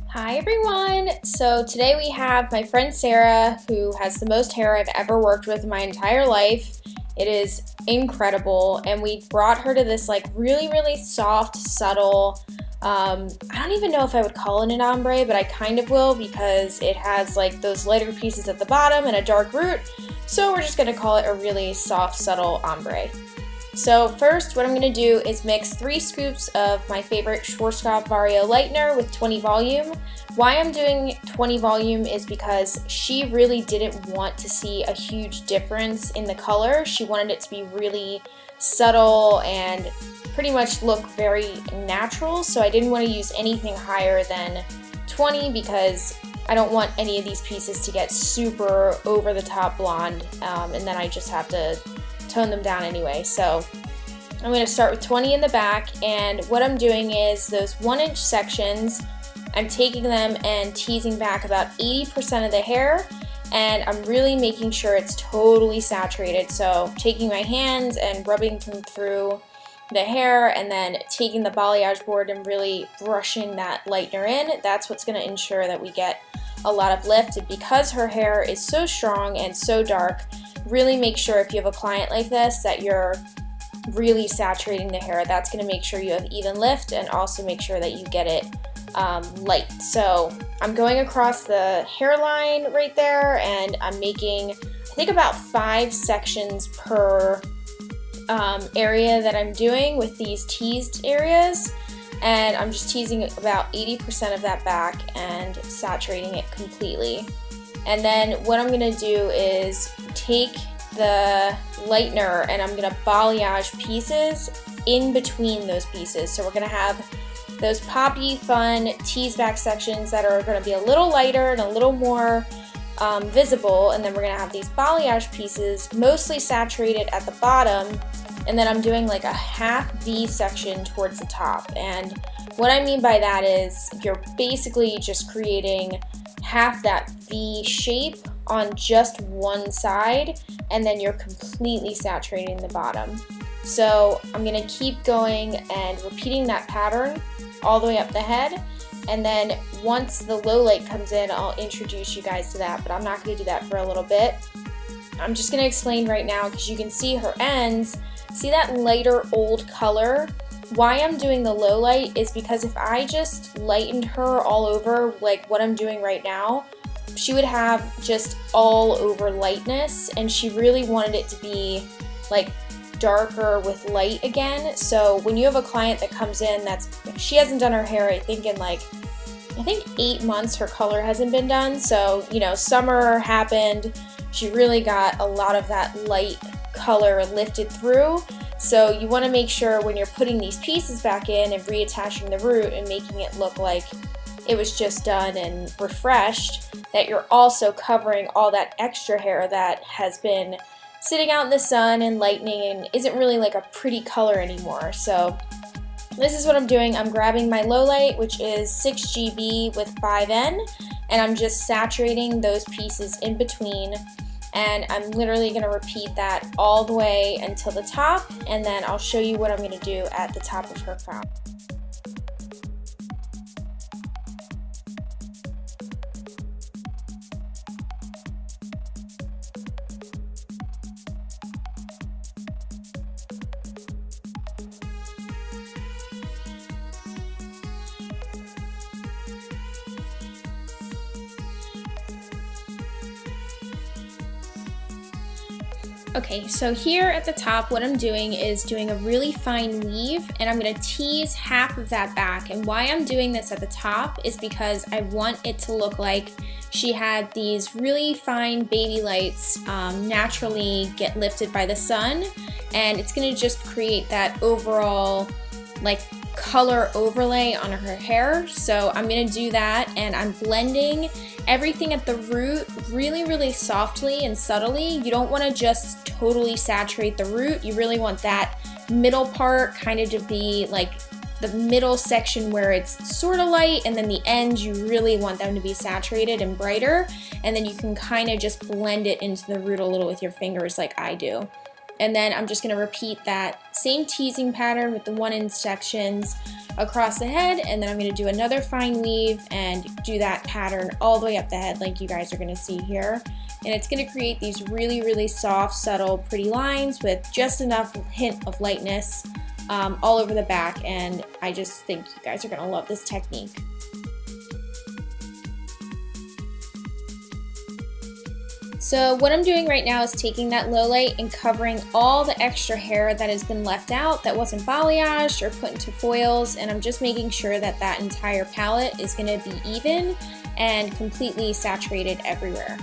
Hi everyone! So today we have my friend Sarah, who has the most hair I've ever worked with in my entire life. It is incredible, and we brought her to this like really soft, subtle, I don't even know if I would call it an ombre, but I kind of will because it has like those lighter pieces at the bottom and a dark root, so we're just going to call it a really soft, subtle ombre. So first, what I'm going to do is mix 3 scoops of my favorite Schwarzkopf Vario Lightener with 20 volume. Why I'm doing 20 volume is because she really didn't want to see a huge difference in the color. She wanted it to be really subtle and pretty much look very natural, so I didn't want to use anything higher than 20 because I don't want any of these pieces to get super over the top blonde, and then I just have to tone them down anyway. So I'm going to start with 20 in the back, and what I'm doing is those 1-inch sections, I'm taking them and teasing back about 80% of the hair, and I'm really making sure it's totally saturated. So taking my hands and rubbing them through the hair and then taking the balayage board and really brushing that lightener in. That's what's going to ensure that we get a lot of lift. And because her hair is so strong and so dark, really make sure if you have a client like this that you're really saturating the hair. That's going to make sure you have even lift and also make sure that you get it light. So I'm going across the hairline right there, and I'm making, I think, about 5 sections per area that I'm doing with these teased areas, and I'm just teasing about 80% of that back and saturating it completely. And then what I'm going to do is take the lightener and I'm going to balayage pieces in between those pieces. So we're going to have those poppy, fun tease back sections that are going to be a little lighter and a little more visible, and then we're going to have these balayage pieces mostly saturated at the bottom, and then I'm doing like a half V section towards the top. And what I mean by that is you're basically just creating half that V shape on just one side, and then you're completely saturating the bottom. So I'm going to keep going and repeating that pattern all the way up the head, and then once the low light comes in, I'll introduce you guys to that, but I'm not going to do that for a little bit. I'm just going to explain right now because you can see her ends. See that lighter old color? Why I'm doing the low light is because if I just lightened her all over like what I'm doing right now, she would have just all over lightness, and she really wanted it to be like darker with light again. So when you have a client that comes in she hasn't done her hair, I think 8 months her color hasn't been done, so you know, summer happened, she really got a lot of that light color lifted through. So you want to make sure when you're putting these pieces back in and reattaching the root and making it look like it was just done and refreshed, that you're also covering all that extra hair that has been sitting out in the sun and lightening and isn't really like a pretty color anymore. So this is what I'm doing. I'm grabbing my low light, which is 6 GB with 5N, and I'm just saturating those pieces in between. And I'm literally going to repeat that all the way until the top, and then I'll show you what I'm going to do at the top of her crown. Okay, so here at the top, what I'm doing is doing a really fine weave, and I'm going to tease half of that back. And why I'm doing this at the top is because I want it to look like she had these really fine baby lights naturally get lifted by the sun, and it's going to just create that overall like color overlay on her hair. So I'm going to do that, and I'm blending everything at the root really softly and subtly. You don't want to just totally saturate the root. You really want that middle part kind of to be like the middle section where it's sort of light, and then the ends you really want them to be saturated and brighter, and then you can kind of just blend it into the root a little with your fingers like I do. And then I'm just going to repeat that same teasing pattern with the 1-inch sections across the head, and then I'm going to do another fine weave and do that pattern all the way up the head like you guys are going to see here. And it's going to create these really, really soft, subtle, pretty lines with just enough hint of lightness all over the back, and I just think you guys are going to love this technique. So what I'm doing right now is taking that low light and covering all the extra hair that has been left out that wasn't balayaged or put into foils, and I'm just making sure that that entire palette is going to be even and completely saturated everywhere.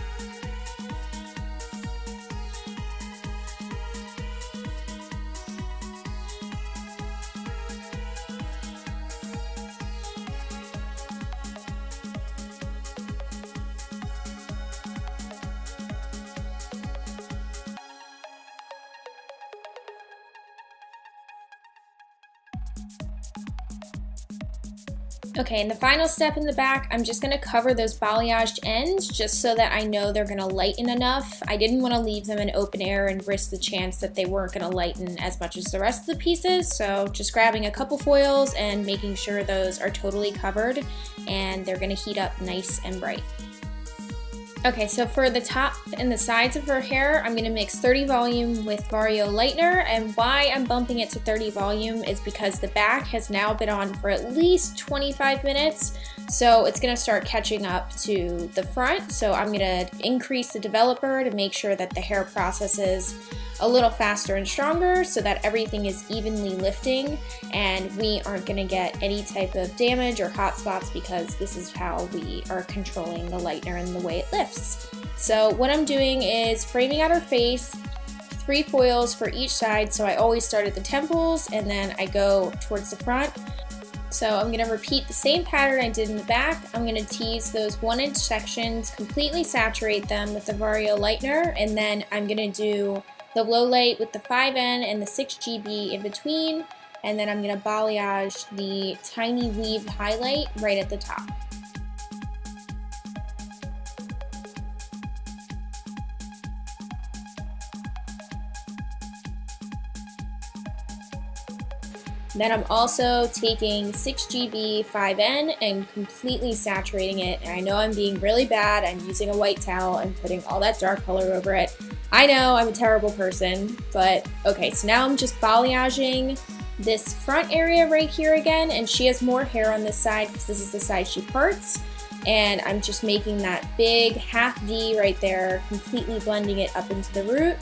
Okay, and the final step in the back, I'm just going to cover those balayaged ends just so that I know they're going to lighten enough. I didn't want to leave them in open air and risk the chance that they weren't going to lighten as much as the rest of the pieces, so just grabbing a couple foils and making sure those are totally covered and they're going to heat up nice and bright. Okay, so for the top and the sides of her hair, I'm going to mix 30 volume with Vario Lightener, and why I'm bumping it to 30 volume is because the back has now been on for at least 25 minutes, so it's going to start catching up to the front, so I'm going to increase the developer to make sure that the hair processes a little faster and stronger so that everything is evenly lifting and we aren't going to get any type of damage or hot spots because this is how we are controlling the lightener and the way it lifts. So what I'm doing is framing out her face, 3 foils for each side, so I always start at the temples and then I go towards the front. So I'm going to repeat the same pattern I did in the back. I'm going to tease those 1-inch sections, completely saturate them with the Vario Lightener, and then I'm going to do the low light with the 5N and the 6GB in between, and then I'm going to balayage the tiny weave highlight right at the top. Then I'm also taking 6GB 5N and completely saturating it. And I know I'm being really bad. I'm using a white towel and putting all that dark color over it. I know I'm a terrible person, but okay, so now I'm just balayaging this front area right here again, and she has more hair on this side because this is the side she parts. And I'm just making that big half D right there, completely blending it up into the root,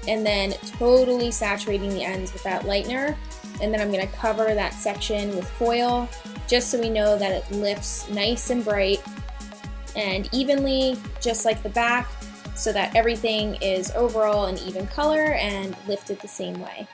and then totally saturating the ends with that lightener. And then I'm going to cover that section with foil just so we know that it lifts nice and bright and evenly, just like the back, so that everything is overall an even color and lifted the same way.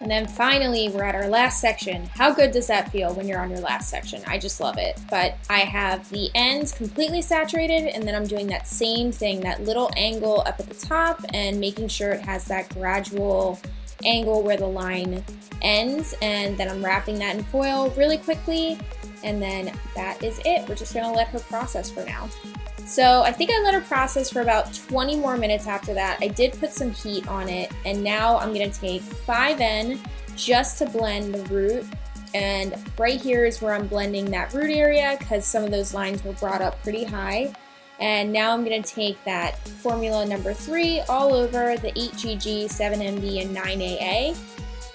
And then finally, we're at our last section. How good does that feel when you're on your last section? I just love it. But I have the ends completely saturated, and then I'm doing that same thing, that little angle up at the top, and making sure it has that gradual angle where the line ends, and then I'm wrapping that in foil really quickly, and then that is it. We're just gonna let her process for now. So I think I let her process for about 20 more minutes after that. I did put some heat on it, and now I'm gonna take 5N just to blend the root, and right here is where I'm blending that root area because some of those lines were brought up pretty high. And now I'm going to take that formula number 3 all over the 8GG, 7MB, and 9AA.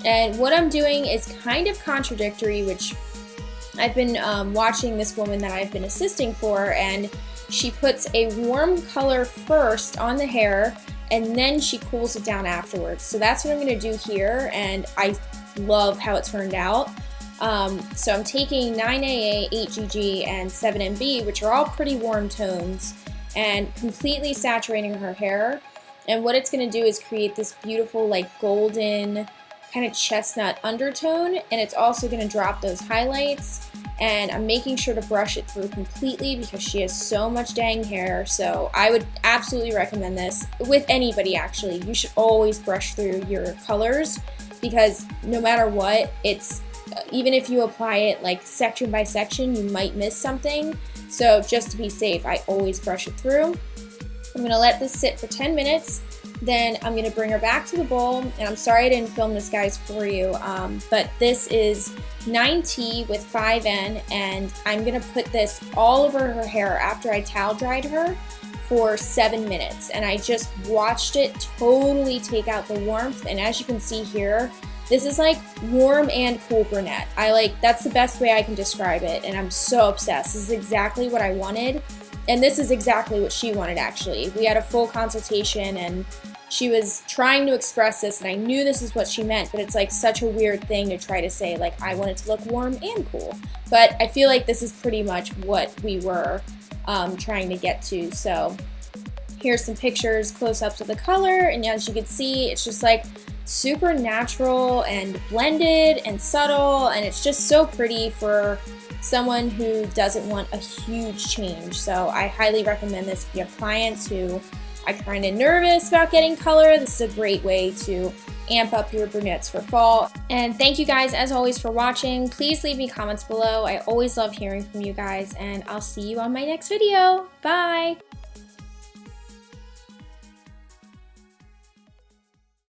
And what I'm doing is kind of contradictory, which I've been watching this woman that I've been assisting for, and she puts a warm color first on the hair, and then she cools it down afterwards. So that's what I'm going to do here, and I love how it turned out. So I'm taking 9AA, 8GG, and 7MB, which are all pretty warm tones, and completely saturating her hair. And what it's going to do is create this beautiful, like, golden kind of chestnut undertone, and it's also going to drop those highlights. And I'm making sure to brush it through completely because she has so much dang hair. So I would absolutely recommend this with anybody, actually. You should always brush through your colors because no matter what, it's even if you apply it like section by section, you might miss something. So just to be safe, I always brush it through. I'm going to let this sit for 10 minutes, Then I'm going to bring her back to the bowl, and I'm sorry I didn't film this, guys, for you, but this is 9T with 5N, and I'm going to put this all over her hair after I towel dried her for 7 minutes, and I just watched it totally take out the warmth. And as you can see here, this is like warm and cool brunette. That's the best way I can describe it, and I'm so obsessed. This is exactly what I wanted, and this is exactly what she wanted, actually. We had a full consultation, and she was trying to express this, and I knew this is what she meant, but it's like such a weird thing to try to say, like, I want it to look warm and cool. But I feel like this is pretty much what we were trying to get to. So here's some pictures, close-ups of the color, and as you can see, it's just like super natural and blended and subtle, and it's just so pretty for someone who doesn't want a huge change. So I highly recommend this if you have clients who are kind of nervous about getting color. This is a great way to amp up your brunettes for fall. And thank you guys, as always, for watching. Please leave me comments below. I always love hearing from you guys, and I'll see you on my next video. Bye!